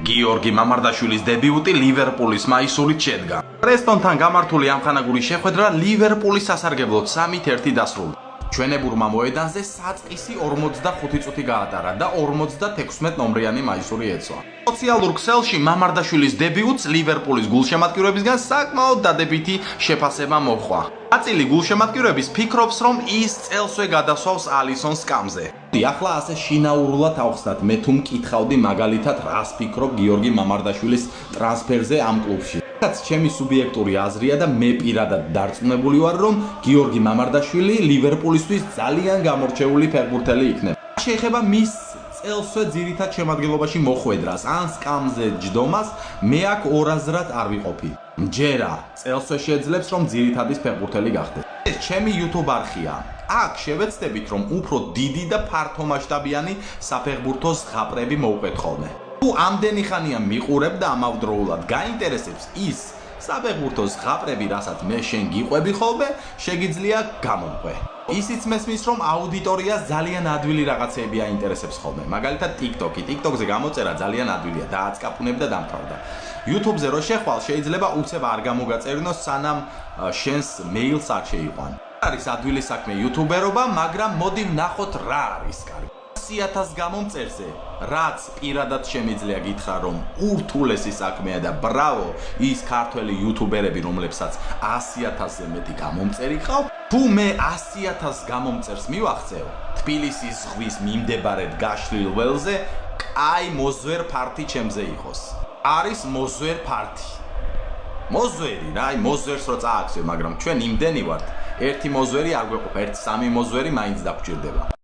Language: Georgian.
გიორგი მამარდაშვილის დებიუტი ლივერპულის მაისურით შედგა. პრესტონთან გამართული ამხანაგური შეხვედრა ლივერპულის სასარგებლოდ 3-1 დასრულდა. ჩვენებურმა მოედანზე საწყისი 45 წუთი გაატარა და 56 ნომრიანი მაისური ეცვა. სოციალურ ქსელში მამარდაშვილის დებიუტს ლივერპულის გულშემატკივრებისგან საკმაოდ დადებითი შეფასება მოჰყვა. აწილი გულშემატკივრების ფიქრობს, რომ ის წელსვე გადასვავს ალისონს სკამზე. ახლა ასე შინაურულად ავხსნათ, მე თუ მკითხავდი მაგალითად რას ფიქრობ გიორგი მამარდაშვილის ტრანსფერზე ამ კლუბში. რაც ჩემი სუბიექტური აზრია და მე პირადად დარწმუნებული ვარ, რომ გიორგი მამარდაშვილი ლივერპულისთვის ძალიან გამორჩეული ფეხბურთელი იქნება. შეეხება მის წელსვე ძირითად შემადგენლობაში მოხვედრას ან სკამზე ჯდომას, მე აქ ორაზრად არ ვიყოფი. მჯერა წელსვე შეძლებს, რომ ძირითადის ფეხბურთელი გახდეს. ეს ჩემი YouTube არხია. აქ შევეცდებით, რომ უფრო დიდი და ფართომასშტაბიანი საფეხბურთო ზღაპრები მოვყეთ ხოლმე. თუ ამდენი ხანია მიყურებ და ამავდროულად გაინტერესებს ის საფეხბურთო ზღაპრები, რასაც მე შენ გიყვები ხოლმე, შეგიძლია გამომყვე. ისიც მესმის, რომ აუდიტორიას ძალიან ადვილი რაღაცები აინტერესებს ხოლმე. მაგალითად TikTok-ი. TikTok-ზე გამოწერა ძალიან ადვილია, დააწკაფუნებ და დამთავრდა. YouTube-ზე რო შეხვალ, შეიძლება უცებ არ გამოგაწერივნოს, სანამ შენს მეილს არ შეიყვან. არის ადვილი საქმე YouTuber-ობა, მაგრამ მოდი ვნახოთ რა არის კარგი. 100,000 გამომწერზე, რაც პირადად შემიძლია გითხრა, რომ ურთულესი საქმეა და ბრავო ის ქართველი YouTuber-ები, რომლებსაც 100,000-ზე მეტი გამომწერი ყავთ. თუ მე 100,000 გამომწერს მივახცევ, თბილისის ზღვის მიმდებარედ გაშლილ ველზე, კაი მოზვერ ფართი ჩემზე იყოს. არის მოზვერ ფართი. მოზვერი რა, აი მოზვერს რო წააქცევ, მაგრამ ჩვენ იმდენი ვართ, ერთი მოზვერი არ გვეყოფა, ერთ 3 მოზვერი მაინც დაგჭირდება.